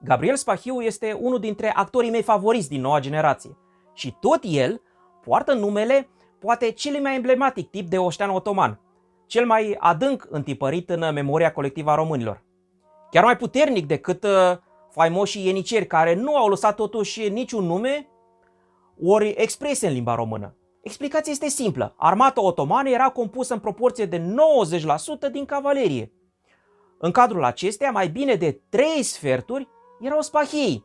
Gabriel Spahiu este unul dintre actorii mei favoriți din noua generație și tot el poartă numele poate cel mai emblematic tip de oștean otoman, cel mai adânc întipărit în memoria colectivă a românilor. Chiar mai puternic decât faimoșii ieniceri care nu au lăsat totuși niciun nume ori expresie în limba română. Explicația este simplă. Armata otomană era compusă în proporție de 90% din cavalerie. În cadrul acesteia, mai bine de 3 sferturi erau spahii.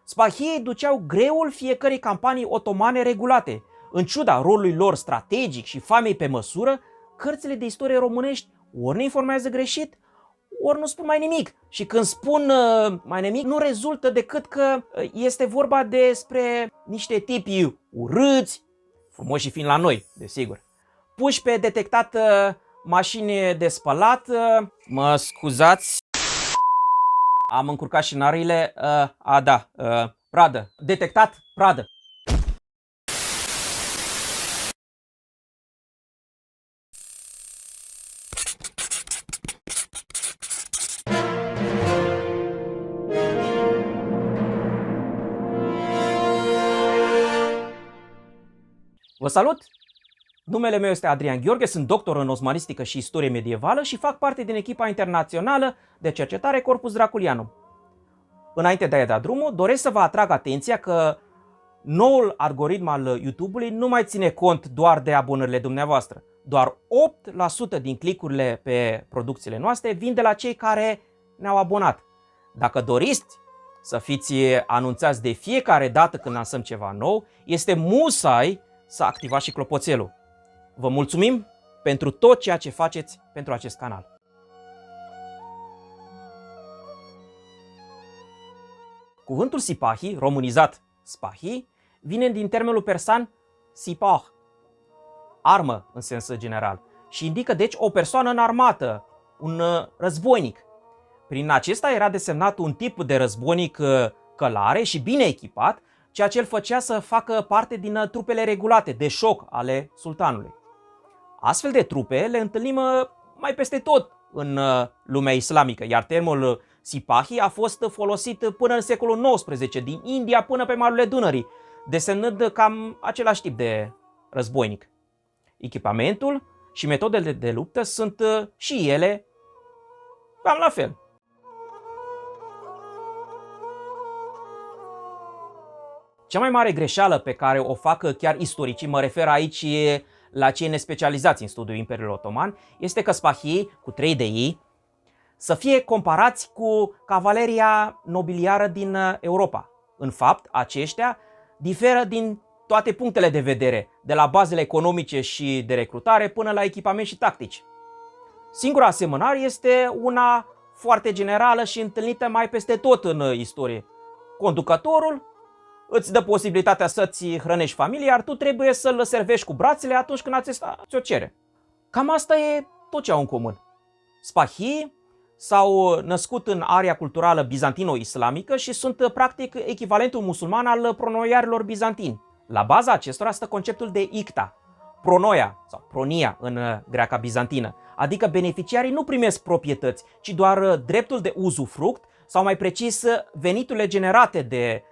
Spahiei duceau greul fiecărei campanii otomane regulate. În ciuda rolului lor strategic și famei pe măsură, cărțile de istorie românești ori ne informează greșit, ori nu spun mai nimic. Și când spun mai nimic, nu rezultă decât că este vorba despre niște tipi urâți, frumoși și fiind la noi, desigur, puși pe detectat mașini de spălat. Mă scuzați, am încurcat șinările. Pradă, detectat Pradă. Vă salut! Numele meu este Adrian Gheorghe, sunt doctor în osmanistică și istorie medievală și fac parte din echipa internațională de cercetare Corpus Draculianum. Înainte de a da drumul, doresc să vă atrag atenția că noul algoritm al YouTube-ului nu mai ține cont doar de abonările dumneavoastră. Doar 8% din click-urile pe producțiile noastre vin de la cei care ne-au abonat. Dacă doriți să fiți anunțați de fiecare dată când lansăm ceva nou, este musai să activați și clopoțelul. Vă mulțumim pentru tot ceea ce faceți pentru acest canal. Cuvântul sipahi, românizat spahi, vine din termenul persan sipah, armă în sens general, și indică deci o persoană înarmată, un războinic. Prin acesta era desemnat un tip de războinic călare și bine echipat, ceea ce îl făcea să facă parte din trupele regulate de șoc ale sultanului. Astfel de trupe le întâlnim mai peste tot în lumea islamică, iar termenul sipahi a fost folosit până în secolul XIX, din India până pe malurile Dunării, desemnând cam același tip de războinic. Echipamentul și metodele de luptă sunt și ele cam la fel. Cea mai mare greșeală pe care o fac chiar istoricii, mă refer aici la cei nespecializați în studiul Imperiului Otoman, este că spahii, cu 3 de i, să fie comparați cu cavaleria nobiliară din Europa. În fapt, aceștia diferă din toate punctele de vedere, de la bazele economice și de recrutare până la echipament și tactici. Singura asemănare este una foarte generală și întâlnită mai peste tot în istorie. Conducătorul îți dă posibilitatea să-ți hrănești familia, iar tu trebuie să-l servești cu brațele atunci când acesta ți-o cere. Cam asta e tot ce au în comun. Spahii s-au născut în area culturală bizantino-islamică și sunt practic echivalentul musulman al pronoiarilor bizantini. La baza acestora stă conceptul de icta, pronoia sau pronia în greaca bizantină, adică beneficiarii nu primesc proprietăți, ci doar dreptul de uzufruct sau mai precis veniturile generate de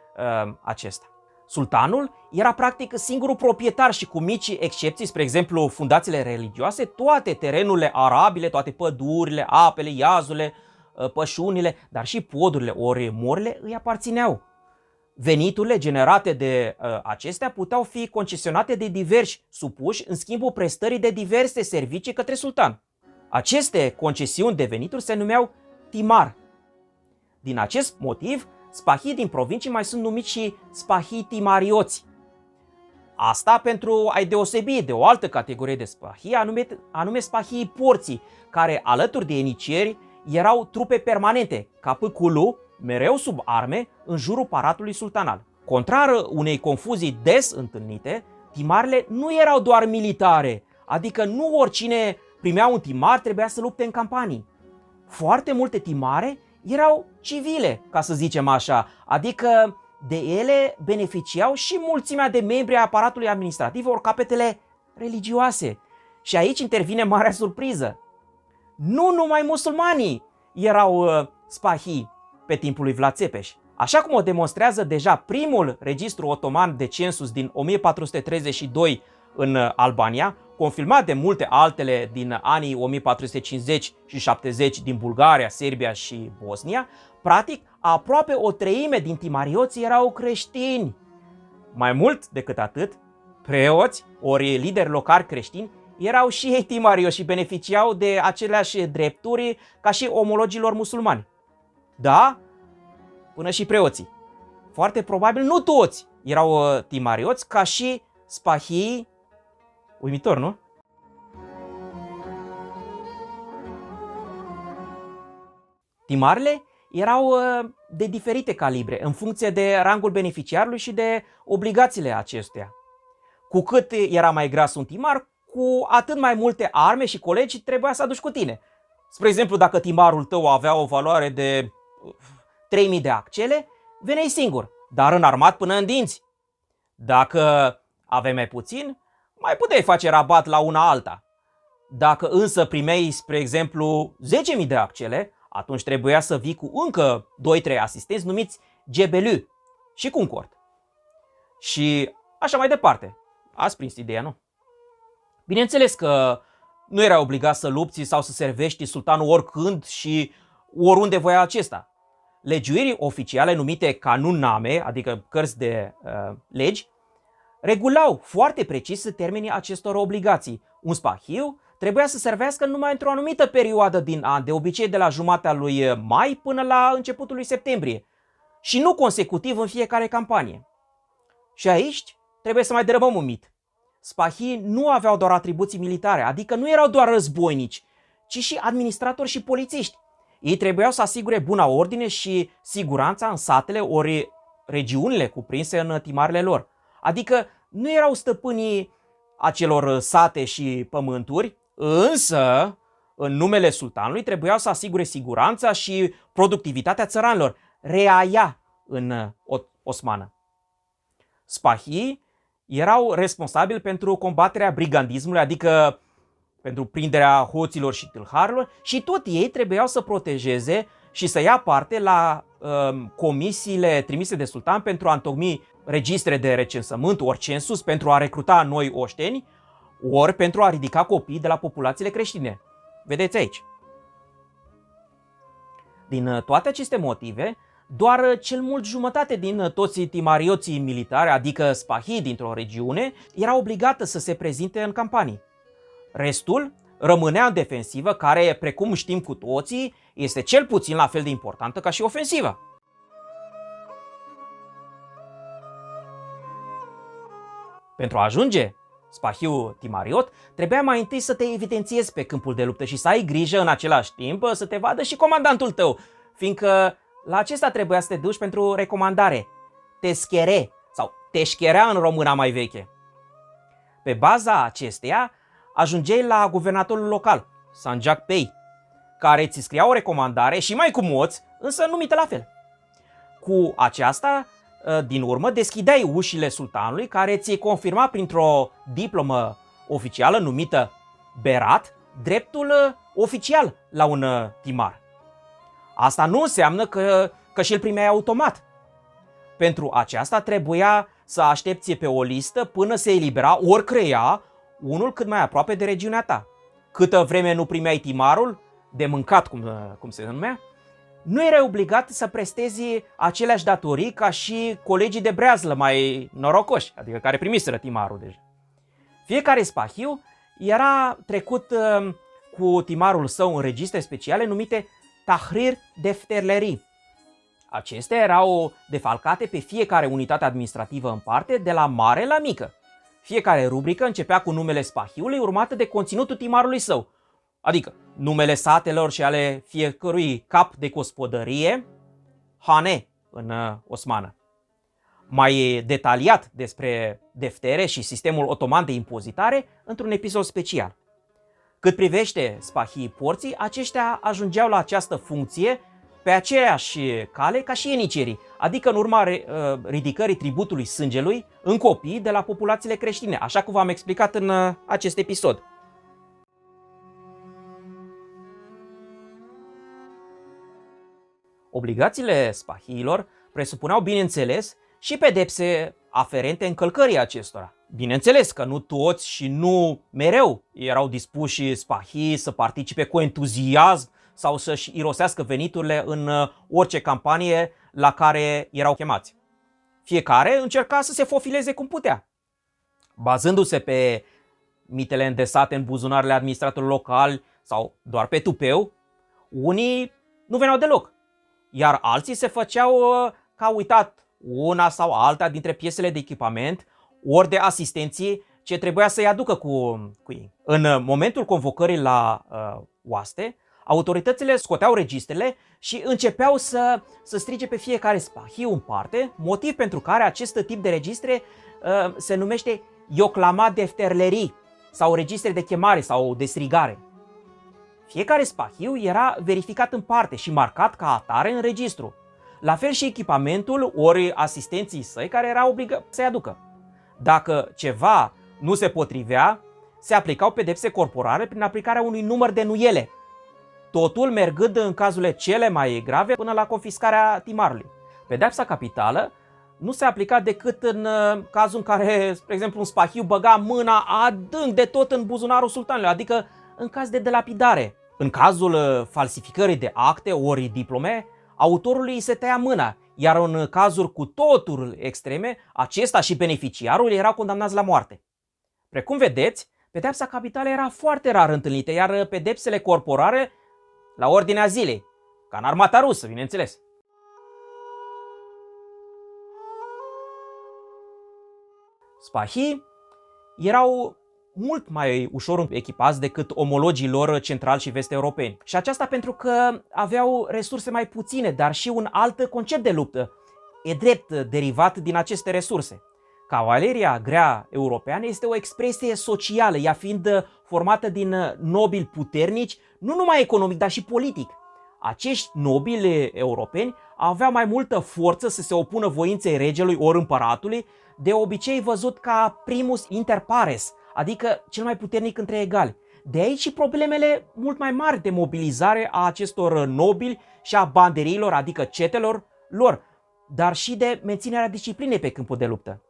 acesta. Sultanul era practic singurul proprietar și cu mici excepții, spre exemplu fundațiile religioase, toate terenurile arabile, toate pădurile, apele, iazurile, pășunile, dar și podurile ori morile îi aparțineau. Veniturile generate de acestea puteau fi concesionate de diversi supuși în schimbul prestării de diverse servicii către sultan. Aceste concesiuni de venituri se numeau timar. Din acest motiv, spahii din provincii mai sunt numiți și spahii timarioți. Asta pentru a-i deosebi de o altă categorie de spahii, anume spahii porții, care alături de enicieri erau trupe permanente, ca pâculu, mereu sub arme, în jurul palatului sultanal. Contrar unei confuzii des întâlnite, timarele nu erau doar militare, adică nu oricine primea un timar trebuia să lupte în campanii. Foarte multe timare erau civile, ca să zicem așa, adică de ele beneficiau și mulțimea de membri ai aparatului administrativ ori capetele religioase. Și aici intervine marea surpriză. Nu numai musulmanii erau spahii pe timpul lui Vlad Țepeș. Așa cum o demonstrează deja primul registru otoman de census din 1432 în Albania, confirmat de multe altele din anii 1450 și 70 din Bulgaria, Serbia și Bosnia, practic aproape o treime din timarioți erau creștini. Mai mult decât atât, preoți ori lideri locali creștini erau și ei timarioși și beneficiau de aceleași drepturi ca și omologilor musulmani. Da, până și preoții. Foarte probabil nu toți erau timarioți, ca și spahii. Uimitor, nu? Timarele erau de diferite calibre, în funcție de rangul beneficiarului și de obligațiile acestuia. Cu cât era mai gras un timar, cu atât mai multe arme și colegi trebuia să aduci cu tine. Spre exemplu, dacă timarul tău avea o valoare de 3000 de accele, veneai singur, dar înarmat până în dinți. Dacă aveai mai puțin, mai puteai face rabat la una alta. Dacă însă primeai, spre exemplu, 10.000 de accele, atunci trebuia să vii cu încă 2-3 asistenți numiți gebelü și cu un cort. Și așa mai departe. Ați prins ideea, nu? Bineînțeles că nu era obligat să lupți sau să servești sultanul oricând și oriunde voia acesta. Legiuirii oficiale numite canunname, adică cărți de legi, regulau foarte precis termenii acestor obligații. Un spahiu trebuia să servească numai într-o anumită perioadă din an, de obicei de la jumatea lui mai până la începutul lui septembrie, și nu consecutiv în fiecare campanie. Și aici trebuie să mai dărâmăm un mit. Spahii nu aveau doar atribuții militare, adică nu erau doar războinici, ci și administratori și polițiști. Ei trebuiau să asigure buna ordine și siguranța în satele ori regiunile cuprinse în timarele lor. Adică nu erau stăpânii acelor sate și pământuri, însă în numele sultanului trebuiau să asigure siguranța și productivitatea țăranilor, reaia în osmană. Spahii erau responsabili pentru combaterea brigandismului, adică pentru prinderea hoților și tâlharilor, și tot ei trebuiau să protejeze și să ia parte la comisiile trimise de sultan pentru a întocmi registre de recensământ, ori census, pentru a recruta noi oșteni, ori pentru a ridica copii de la populațiile creștine. Vedeți aici. Din toate aceste motive, doar cel mult jumătate din toți timarioții militari, adică spahii dintr-o regiune, era obligată să se prezinte în campanii. Restul rămânea în defensivă, care, precum știm cu toții, este cel puțin la fel de importantă ca și ofensiva. Pentru a ajunge spahiu timariot, trebuia mai întâi să te evidențiezi pe câmpul de luptă și să ai grijă în același timp să te vadă și comandantul tău, fiindcă la acesta trebuia să te duci pentru recomandare, teschere sau teșcherea în româna mai veche. Pe baza acesteia, ajungeai la guvernatorul local, Sanjak Bey, care ți scria o recomandare și mai cu moți, însă numită la fel. Cu aceasta, din urmă, deschideai ușile sultanului, care ți confirma printr-o diplomă oficială numită berat dreptul oficial la un timar. Asta nu înseamnă că și îl primeai automat. Pentru aceasta trebuia să aștepți pe o listă până se elibera ori crea unul cât mai aproape de regiunea ta. Câtă vreme nu primeai timarul, de mâncat cum se numea, nu erai obligat să prestezi aceleași datorii ca și colegii de breazlă mai norocoși, adică care primiseră timarul deja. Fiecare spahiu era trecut cu timarul său în registre speciale numite tahrir defterleri. Acestea erau defalcate pe fiecare unitate administrativă în parte, de la mare la mică. Fiecare rubrică începea cu numele spahiului, urmată de conținutul timarului său, adică numele satelor și ale fiecărui cap de gospodărie, hane în osmană. Mai detaliat despre deftere și sistemul otoman de impozitare într-un episod special. Cât privește spahii porții, aceștia ajungeau la această funcție pe aceeași cale ca și ienicerii, adică în urma ridicării tributului sângelui în copii de la populațiile creștine, așa cum v-am explicat în acest episod. Obligațiile spahiilor presupuneau, bineînțeles, și pedepse aferente încălcării acestora. Bineînțeles că nu toți și nu mereu erau dispuși spahii să participe cu entuziasm sau să-și irosească veniturile în orice campanie la care erau chemați. Fiecare încerca să se fofileze cum putea. Bazându-se pe mitele îndesate în buzunarele administratorilor locali sau doar pe tupeu, unii nu veneau deloc, iar alții se făceau că au uitat una sau alta dintre piesele de echipament ori de asistenții ce trebuia să-i aducă cu ei. În momentul convocării la oaste, autoritățile scoteau registrele și începeau să strige pe fiecare spahiu în parte, motiv pentru care acest tip de registre se numește ioclama defterlerii sau registre de chemare sau de strigare. Fiecare spahiu era verificat în parte și marcat ca atare în registru. La fel și echipamentul ori asistenții săi care erau obligați să-i aducă. Dacă ceva nu se potrivea, se aplicau pedepse corporale prin aplicarea unui număr de nuiele, totul mergând în cazurile cele mai grave până la confiscarea timarului. Pedepsa capitală nu se aplica decât în cazul în care, spre exemplu, un spahiu băga mâna adânc de tot în buzunarul sultanului, adică în caz de delapidare. În cazul falsificării de acte ori diplome, autorului îi se tăia mâna, iar în cazuri cu totul extreme, acesta și beneficiarul erau condamnați la moarte. Precum vedeți, pedepsa capitală era foarte rar întâlnită, iar pedepsele corporale la ordinea zilei, ca în armata rusă, bineînțeles. Spahii erau mult mai ușor echipați decât omologii lor central și vest-europeni. Și aceasta pentru că aveau resurse mai puține, dar și un alt concept de luptă, e drept derivat din aceste resurse. Cavaleria grea europeană este o expresie socială, ea fiind formată din nobili puternici, nu numai economic, dar și politic. Acești nobili europeni aveau mai multă forță să se opună voinței regelui ori împăratului, de obicei văzut ca primus inter pares, adică cel mai puternic între egali. De aici și problemele mult mai mari de mobilizare a acestor nobili și a banderilor, adică cetelor lor, dar și de menținerea disciplinei pe câmpul de luptă.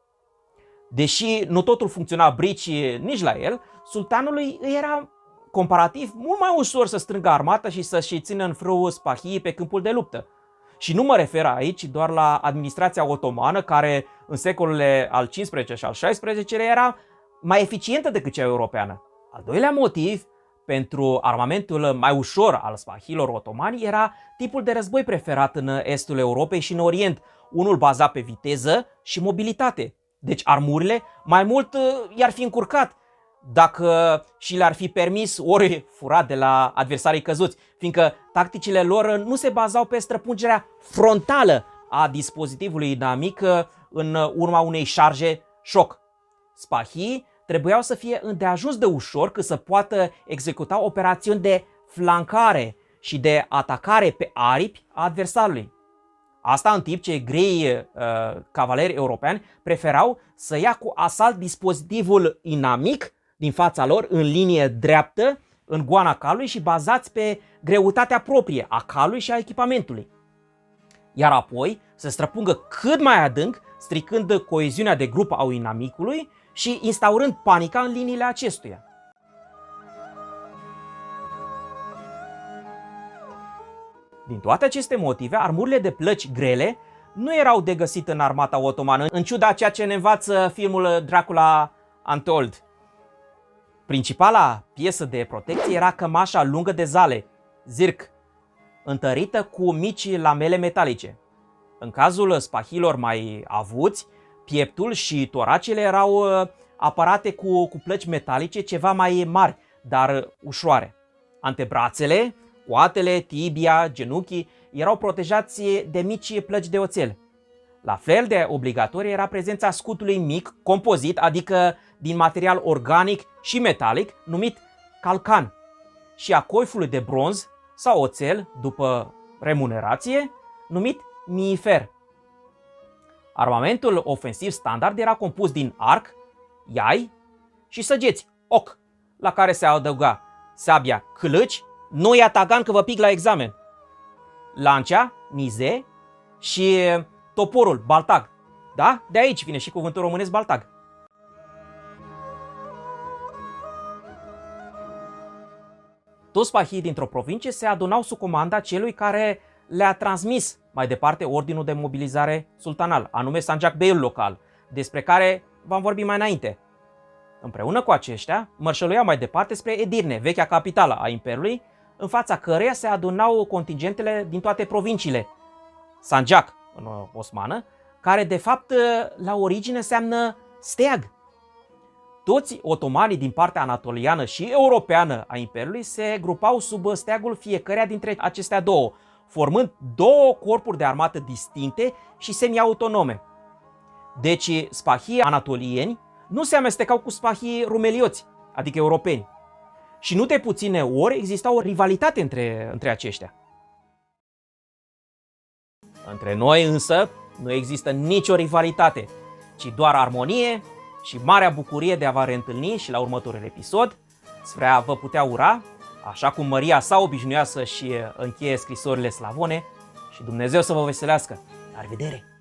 Deși nu totul funcționa brici nici la el, sultanului îi era comparativ mult mai ușor să strângă armata și să-și țină în frâu spahii pe câmpul de luptă. Și nu mă refer aici doar la administrația otomană, care în secolele al XV și al XVI era mai eficientă decât cea europeană. Al doilea motiv pentru armamentul mai ușor al spahilor otomani era tipul de război preferat în estul Europei și în Orient, unul bazat pe viteză și mobilitate. Deci armurile mai mult i-ar fi încurcat dacă și le-ar fi permis ori furat de la adversarii căzuți, fiindcă tacticile lor nu se bazau pe străpungerea frontală a dispozitivului inamic în urma unei șarje șoc. Spahii trebuiau să fie îndeajuns de ușor cât să poată executa operațiuni de flancare și de atacare pe aripi a adversarului. Asta în timp ce grei cavaleri europeni preferau să ia cu asalt dispozitivul inamic din fața lor în linie dreaptă, în goana calului și bazați pe greutatea proprie a calului și a echipamentului. Iar apoi să străpungă cât mai adânc, stricând coeziunea de grup a inamicului și instaurând panica în liniile acestuia. Din toate aceste motive, armurile de plăci grele nu erau de găsit în armata otomană, în ciuda ceea ce ne învață filmul Dracula Untold. Principala piesă de protecție era cămașa lungă de zale, zirc, întărită cu mici lamele metalice. În cazul spahilor mai avuți, pieptul și toracele erau apărate cu plăci metalice ceva mai mari, dar ușoare. Antebrațele, coatele, tibia, genunchii erau protejați de mici plăci de oțel. La fel de obligatorie era prezența scutului mic, compozit, adică din material organic și metalic, numit calcan, și a coifului de bronz sau oțel, după remunerație, numit miifer. Armamentul ofensiv standard era compus din arc, iai și săgeți, oc, la care se adăuga sabia câlâci, nu ia tagan că vă pic la examen, lancea, mize și toporul, baltag. Da? De aici vine și cuvântul românesc baltag. Toți spahii dintr-o provincie se adunau sub comanda celui care le-a transmis mai departe ordinul de mobilizare sultanal, anume Sanjak Beyul local, despre care v-am vorbit mai înainte. Împreună cu aceștia, mărșăluiau mai departe spre Edirne, vechea capitală a Imperiului, în fața căreia se adunau contingentele din toate provinciile. Sanjak, în osmană, care de fapt la origine înseamnă steag. Toți otomanii din partea anatoliană și europeană a Imperiului se grupau sub steagul fiecăreia dintre acestea două, formând două corpuri de armată distincte și semi-autonome. Deci spahii anatolieni nu se amestecau cu spahii rumelioți, adică europeni. Și nu de puține ori exista o rivalitate între aceștia. Între noi însă nu există nicio rivalitate, ci doar armonie și marea bucurie de a vă reîntâlni și la următorul episod, spre a vă putea ura, așa cum Maria sa obișnuia să-și încheie scrisorile slavone, și Dumnezeu să vă veselească. La revedere!